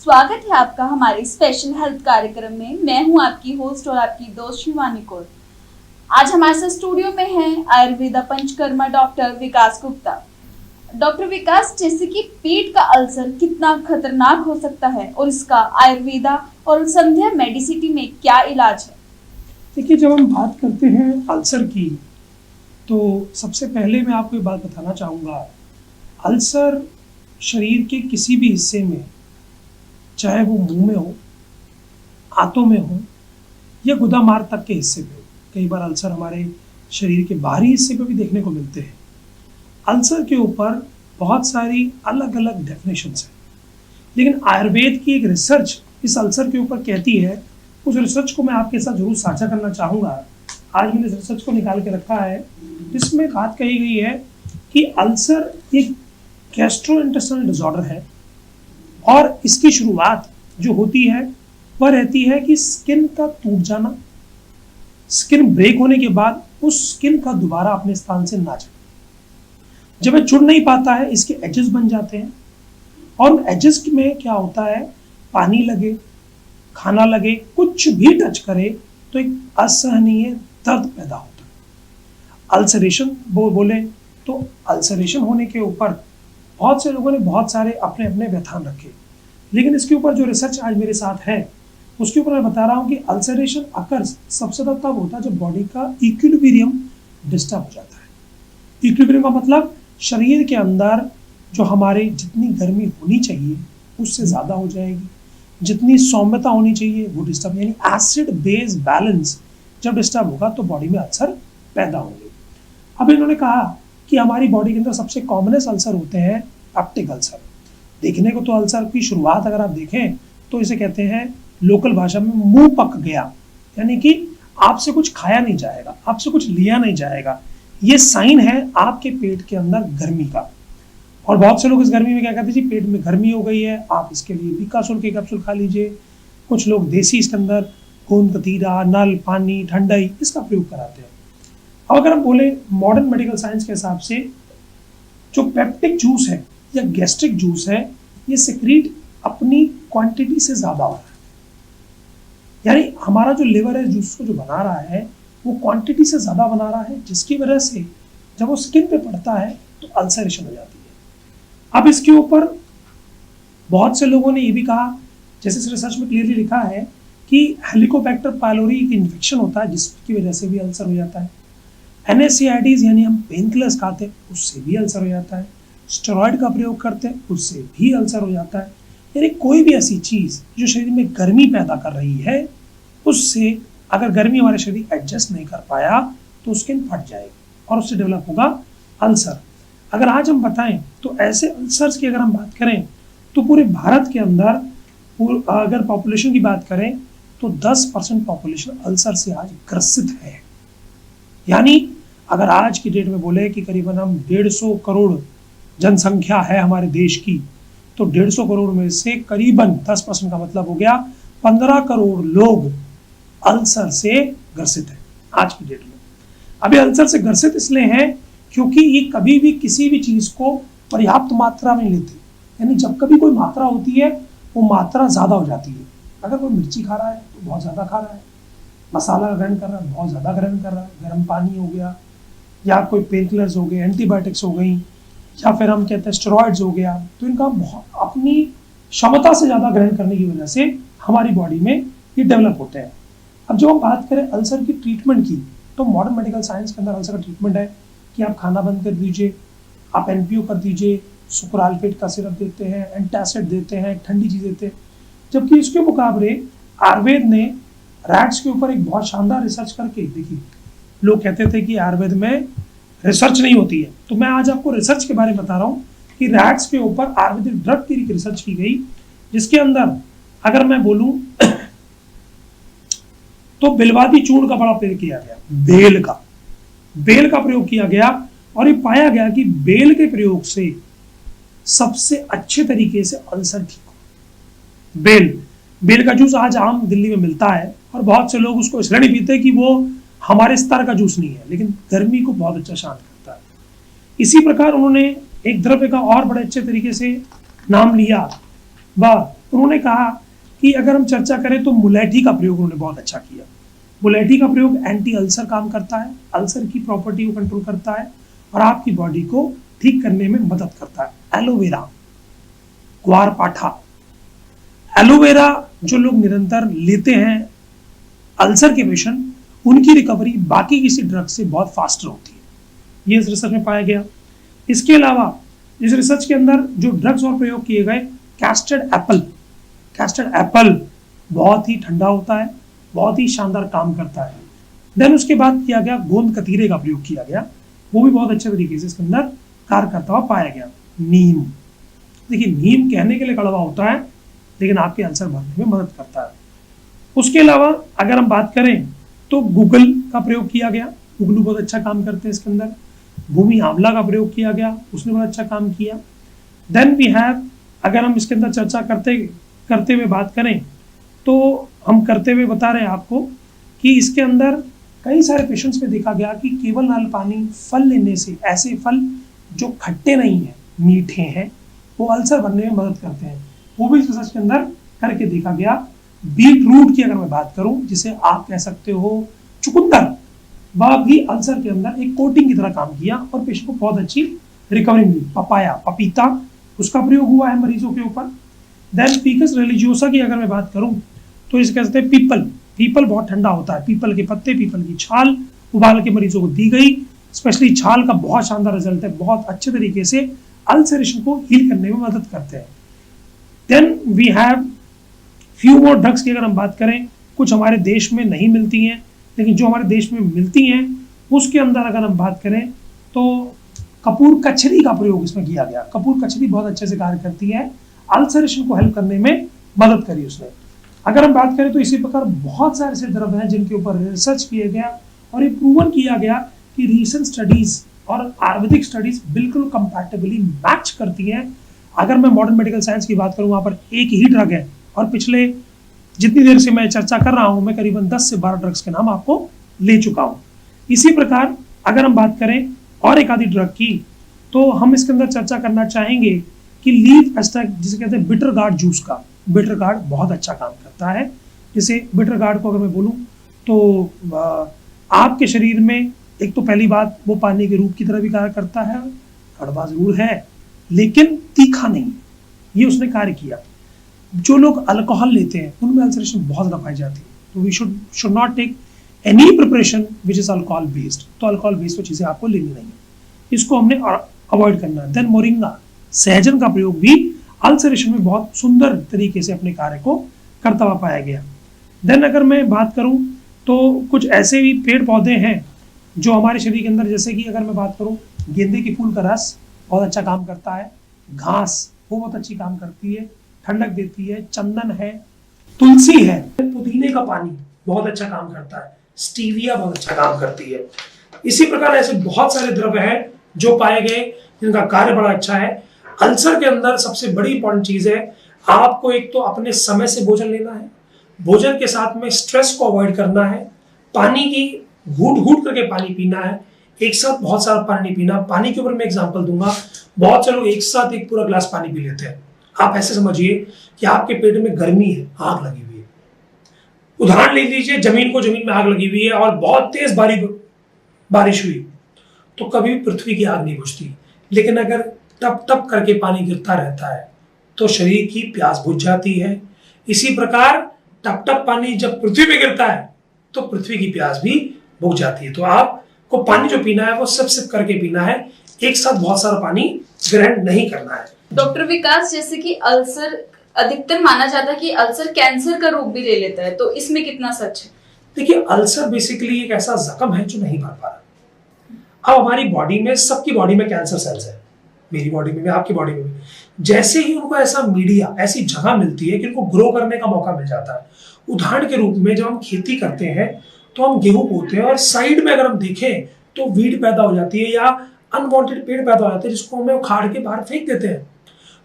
स्वागत है आपका हमारे स्पेशल हेल्थ कार्यक्रम में। मैं हूं आपकी होस्ट और आपकी दोस्त शिवानी कौर। आज हमारे साथ स्टूडियो में हैं आयुर्वेदा पंचकर्मा डॉक्टर विकास गुप्ता। डॉक्टर विकास, जैसे कि पेट का अल्सर कितना खतरनाक हो सकता है और इसका आयुर्वेदा और संध्या मेडिसिटी में क्या इलाज है? देखिए, जब हम बात करते हैं अल्सर की तो सबसे पहले मैं आपको ये बात बताना चाहूँगा, अल्सर शरीर के किसी भी हिस्से में, चाहे वो मुंह में हो, हाथों में हो या गुदामार्ग तक के हिस्से पे हो। कई बार अल्सर हमारे शरीर के बाहरी हिस्से पे भी देखने को मिलते हैं। अल्सर के ऊपर बहुत सारी अलग अलग डेफिनेशंस हैं, लेकिन आयुर्वेद की एक रिसर्च इस अल्सर के ऊपर कहती है। उस रिसर्च को मैं आपके साथ जरूर साझा करना चाहूँगा। आज मैंने इस रिसर्च को निकाल के रखा है, जिसमें बात कही गई है कि अल्सर एक गैस्ट्रोइंटेस्टाइनल डिसऑर्डर है और इसकी शुरुआत जो होती है वह रहती है कि स्किन का टूट जाना, स्किन ब्रेक होने के बाद उस स्किन का दोबारा अपने स्थान से ना जाना। जब ये जुड़ नहीं पाता है, इसके एजेस बन जाते हैं और उन एजेस में क्या होता है, पानी लगे, खाना लगे, कुछ भी टच करे तो एक असहनीय दर्द पैदा होता है। अल्सरेशन बोले तो अल्सरेशन होने के ऊपर बहुत से लोगों ने बहुत सारे अपने अपने व्याख्यान रखे, लेकिन इसके ऊपर जो रिसर्च आज मेरे साथ है उसके ऊपर मैं बता रहा हूँ कि अल्सरेशन अकर सबसे ज़्यादा तब होता है जब बॉडी का इक्विलिब्रियम डिस्टर्ब हो जाता है। इक्विलिब्रियम का मतलब शरीर के अंदर जो हमारे जितनी गर्मी होनी चाहिए उससे ज़्यादा हो जाएगी, जितनी सौम्यता होनी चाहिए वो डिस्टर्ब, यानी एसिड बेस बैलेंस जब डिस्टर्ब होगा तो बॉडी में अल्सर पैदा होंगे। अब इन्होंने कहा कि हमारी बॉडी के अंदर सबसे कॉमनेस्ट अल्सर होते हैं पेप्टिक अल्सर। देखने को तो अल्सर की शुरुआत अगर आप देखें तो इसे कहते हैं लोकल भाषा में मुंह पक गया, यानी कि आपसे कुछ खाया नहीं जाएगा, आपसे कुछ लिया नहीं जाएगा। ये साइन है आपके पेट के अंदर गर्मी का। और बहुत से लोग इस गर्मी में क्या कहते हैं, जी पेट में गर्मी हो गई है, आप इसके लिए बीकासुल के कैप्सूल खा लीजिए। कुछ लोग देसी इसके अंदर गोंद कतीरा, नल पानी, ठंडाई इसका प्रयोग कराते हैं। अब अगर हम बोले मॉडर्न मेडिकल साइंस के हिसाब से जो पेप्टिक जूस है या गैस्ट्रिक जूस है, ये सिक्रीट अपनी क्वांटिटी से ज़्यादा हो रहा है, यानी हमारा जो लिवर है जूस को जो बना रहा है वो क्वांटिटी से ज़्यादा बना रहा है, जिसकी वजह से जब वो स्किन पे पड़ता है तो अल्सरेशन हो जाती है। अब इसके ऊपर बहुत से लोगों ने ये भी कहा, जैसे इस रिसर्च में क्लियरली लिखा है कि हेलिकोबैक्टर पायलोरी एक इन्फेक्शन होता है जिसकी वजह से भी अल्सर हो जाता है। NSAIDs यानी हम पेन किलर्स खाते हैं उससे भी अल्सर हो जाता है। स्टेरॉइड का प्रयोग करते हैं उससे भी अल्सर हो जाता है। यानी कोई भी ऐसी चीज़ जो शरीर में गर्मी पैदा कर रही है उससे अगर गर्मी हमारे शरीर एडजस्ट नहीं कर पाया तो स्किन फट जाएगी और उससे डेवलप होगा अल्सर। अगर आज हम बताएं तो ऐसे अल्सर्स की अगर हम बात करें तो पूरे भारत के अंदर अगर पॉपुलेशन की बात करें तो 10% पॉपुलेशन अल्सर से आज ग्रसित है। यानी अगर आज की डेट में बोले कि करीबन हम 150 करोड़ जनसंख्या है हमारे देश की, तो 150 करोड़ में से करीबन 10% का मतलब हो गया 15 करोड़ लोग अल्सर से ग्रसित हैं आज की डेट में। अभी अल्सर से ग्रसित इसलिए हैं क्योंकि ये कभी भी किसी भी चीज़ को पर्याप्त मात्रा में लेते, यानी जब कभी कोई मात्रा होती है वो मात्रा ज़्यादा हो जाती है। अगर कोई मिर्ची खा रहा है तो बहुत ज़्यादा खा रहा है, मसाला ग्रहण कर रहा है बहुत ज़्यादा ग्रहण कर रहा है, गर्म पानी हो गया या कोई पेन किलर्स हो गए, एंटीबायोटिक्स हो गई या फिर हम कहते हैं स्टेरॉइड्स हो गया, तो इनका अपनी क्षमता से ज़्यादा ग्रहण करने की वजह से हमारी बॉडी में ये डेवलप होते हैं। अब जब हम बात करें अल्सर की ट्रीटमेंट की तो मॉडर्न मेडिकल साइंस के अंदर अल्सर का ट्रीटमेंट है कि आप खाना बंद कर दीजिए, आप NPO कर दीजिए, सुक्रालफेट का सिरप देते हैं, एंटासिड देते हैं, ठंडी चीज़ देते हैं। जबकि इसके मुकाबले आयुर्वेद ने रैट्स के ऊपर एक बहुत शानदार रिसर्च करके देखी। लोग कहते थे कि आयुर्वेद में रिसर्च नहीं होती है, तो मैं आज आपको रिसर्च के बारे में बता रहा हूँ कि रैट्स के ऊपर आयुर्वेदिक ड्रग की रिसर्च की गई, जिसके अंदर अगर मैं बोलूँ तो बिलवादी चूर्ण का बड़ा प्रयोग किया गया, बेल का प्रयोग किया गया और ये पाया गया कि बेल के प्रयोग से सबसे अच्छे तरीके से अल्सर ठीक हो। बेल का जूस आज आम दिल्ली में मिलता है और बहुत से लोग उसको इसलिए नहीं पीते कि वो हमारे स्तर का जूस नहीं है, लेकिन गर्मी को बहुत अच्छा शांत करता है। इसी प्रकार उन्होंने एक द्रव्य का और बड़े अच्छे तरीके से नाम लिया, वह उन्होंने कहा कि अगर हम चर्चा करें तो मुलेठी का प्रयोग उन्होंने बहुत अच्छा किया। मुलेठी का प्रयोग एंटी अल्सर काम करता है, अल्सर की प्रॉपर्टी को कंट्रोल करता है और आपकी बॉडी को ठीक करने में मदद करता है। एलोवेरा, ग्वारपाठा, एलोवेरा जो लोग निरंतर लेते हैं अल्सर के पेशेंट, उनकी रिकवरी बाकी किसी ड्रग से बहुत फास्टर होती है। ये इस रिसर्च में पाया गया। इसके अलावा इस रिसर्च के अंदर जो ड्रग्स और प्रयोग किए गए, कैस्टर्ड एप्पल बहुत ही ठंडा होता है, बहुत ही शानदार काम करता है। देन उसके बाद किया गया गोंद कतीरे का प्रयोग किया गया, वो भी बहुत अच्छे तरीके से इसके अंदर कार्य करता हुआ पाया गया। नीम, देखिए नीम कहने के लिए कड़वा होता है लेकिन आपके अल्सर भरने में मदद करता है। उसके अलावा अगर हम बात करें तो गूगल का प्रयोग किया गया, गुगलू बहुत अच्छा काम करते हैं इसके अंदर। भूमि आंवला का प्रयोग किया गया, उसने बहुत अच्छा काम किया। देन वी हैव, अगर हम इसके अंदर चर्चा करते हुए बात करें तो हम करते हुए बता रहे हैं आपको कि इसके अंदर कई सारे पेशेंट्स में देखा गया कि केवल नाल पानी फल लेने से, ऐसे फल जो खट्टे नहीं हैं, मीठे हैं, वो अल्सर बनने में मदद करते हैं। वो भी रिसर्च के अंदर करके देखा गया। बीट रूट की अगर मैं बात करूं, जिसे आप कह सकते हो चुकंदर, वह भी अल्सर के अंदर एक कोटिंग की तरह काम किया और पेशेंट को बहुत अच्छी रिकवरी मिली। पपाया, पपीता, उसका प्रयोग हुआ है मरीजों के ऊपर। देन फिकस रिलीजियोसा की अगर मैं बात करूं तो इसे कहते हैं पीपल बहुत ठंडा होता है। पीपल के पत्ते, पीपल की छाल उबाल के मरीजों को दी गई, स्पेशली छाल का बहुत शानदार रिजल्ट है, बहुत अच्छे तरीके से अल्सरेशन को हील करने में मदद करते हैं। Then we have few more drugs की अगर हम बात करें, कुछ हमारे देश में नहीं मिलती हैं लेकिन जो हमारे देश में मिलती हैं उसके अंदर अगर हम बात करें तो कपूर कचरी का प्रयोग इसमें किया गया। कपूर कचरी बहुत अच्छे से कार्य करती है, अल्सरेशन को हेल्प करने में मदद करी उसने। अगर हम बात करें तो इसी प्रकार बहुत सारे ऐसे द्रव्य हैं जिनके ऊपर रिसर्च किया गया और ये प्रूवन किया गया कि रीसेंट स्टडीज और आयुर्वेदिक स्टडीज बिल्कुल कंपैटिबली मैच करती हैं। अगर मैं मॉडर्न मेडिकल साइंस की बात करूं, वहां पर एक ही ड्रग है और पिछले जितनी देर से मैं चर्चा कर रहा हूं, मैं करीबन 10 से 12 ड्रग्स के नाम आपको ले चुका हूं। इसी प्रकार अगर हम बात करें और एक आधी ड्रग की, तो हम इसके अंदर चर्चा करना चाहेंगे कि लीफ एक्सट्रैक्ट, जिसे कहते हैं बिटर गार्ड जूस का, बिटर गार्ड बहुत अच्छा काम करता है। जैसे बिटर गार्ड को अगर मैं बोलूँ तो आपके शरीर में एक तो पहली बात वो पानी के रूप की तरह भी कार्य करता है, कड़वा जरूर है लेकिन तीखा नहीं, ये उसने कार्य किया। जो लोग अल्कोहल लेते हैं उनमें अल्सरेशन बहुत ज़्यादा पाई जाती है, तो we should not take any preparation which is alcohol based. तो अल्कोहल बेस्ड वो चीज़ें आपको लेनी नहीं है, इसको हमने अवॉइड करना है। देन मोरिंगा, सहजन का प्रयोग भी अल्सरेशन में बहुत सुंदर तरीके से अपने कार्य को करता हुआ पाया गया। देन अगर मैं बात करूं तो कुछ ऐसे भी पेड़ पौधे हैं जो हमारे शरीर के अंदर, जैसे कि अगर मैं बात करूं गेंदे के फूल का रस बहुत अच्छा काम करता है, घास वो बहुत अच्छी काम करती है, ठंडक देती है, चंदन है, तुलसी है, पुदीने का पानी बहुत अच्छा काम करता है, स्टीविया बहुत अच्छा काम करती है। इसी प्रकार ऐसे बहुत सारे द्रव्य हैं जो पाए गए जिनका कार्य बड़ा अच्छा है। अल्सर के अंदर सबसे बड़ी इंपॉर्टेंट चीज है, आपको एक तो अपने समय से भोजन लेना है, भोजन के साथ में स्ट्रेस को अवॉइड करना है, पानी की घूट घूट करके पानी पीना है, एक साथ बहुत सारा पानी नहीं पीना। पानी के ऊपर मैं एग्जांपल दूंगा, बहुत से लोग एक साथ एक पूरा ग्लास पानी पी लेते हैं। आप ऐसे समझिए कि आपके पेट में गर्मी है, आग लगी हुई है। उदाहरण ले लीजिए, जमीन में आग लगी हुई है और बहुत तेज बारिश हुई तो कभी भी पृथ्वी की आग नहीं बुझती, लेकिन अगर टप टप करके पानी गिरता रहता है तो शरीर की प्यास बुझ जाती है। इसी प्रकार टप टप पानी जब पृथ्वी पे गिरता है तो पृथ्वी की प्यास भी बुझ जाती है। तो आपको पानी जो पीना है वो सिप सिप करके पीना है, एक साथ बहुत सारा पानी ग्रहण नहीं करना है। डॉक्टर विकास, जैसे कि अल्सर अधिकतर माना जाता है कि अल्सर कैंसर का रूप भी ले लेता है, तो इसमें कितना सच है? देखिए, अल्सर बेसिकली एक ऐसा जख्म है जो नहीं भर पा रहा। अब हमारी बॉडी में, सबकी बॉडी में कैंसर सेल्स है, मेरी बॉडी में भी, आपकी बॉडी में भी। जैसे ही उनको ऐसा मीडिया, ऐसी जगह मिलती है कि उनको ग्रो करने का मौका मिल जाता है। उदाहरण के रूप में जब हम खेती करते हैं तो हम गेहूं बोते हैं और साइड में अगर हम देखें तो वीड पैदा हो जाती है या अनवांटेड पेड़ पैदा हो जाते हैं जिसको हमें उखाड़ के बाहर फेंक देते हैं।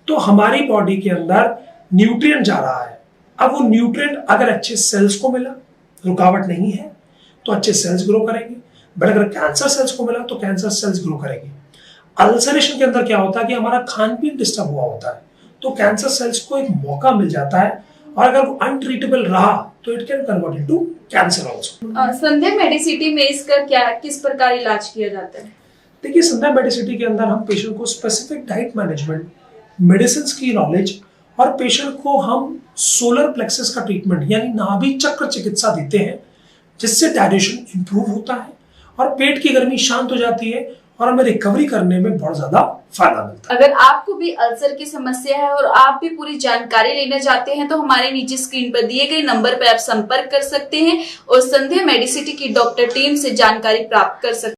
तो हमारी बॉडी के अंदर न्यूट्रिएंट जा रहा है। अब वो न्यूट्रिएंट अगर अच्छे सेल्स को मिला, रुकावट नहीं है, तो अच्छे सेल्स ग्रो करेंगे, बट अगर कैंसर सेल्स को मिला तो कैंसर सेल्स ग्रो करेंगे। अल्सरेशन के अंदर क्या होता है कि हमारा खान पीन डिस्टर्ब हुआ होता है, तो तो कैंसर सेल्स को एक मौका मिल जाता है, और अगर वो अनट्रीटेबल रहा तो it can convert into cancer also. Sandhya medicity में इसका किस प्रकार इलाज किया जाता है? देखिए, संध्या मेडिसिटी के अंदर हम पेशेंट को स्पेसिफिक डाइट मैनेजमेंट, मेडिसिन की नॉलेज, और पेशेंट को हम सोलर प्लेक्सस का ट्रीटमेंट यानी नाभि चक्र चिकित्सा देते हैं, जिससे डाइजेशन इंप्रूव होता है और पेट की गर्मी शांत हो जाती है और हमें रिकवरी करने में बहुत ज्यादा फायदा मिलता है। अगर आपको भी अल्सर की समस्या है और आप भी पूरी जानकारी लेना चाहते हैं तो हमारे नीचे स्क्रीन पर दिए गए नंबर पर आप संपर्क कर सकते हैं और संध्या मेडिसिटी की डॉक्टर टीम से जानकारी प्राप्त कर सकते हैं।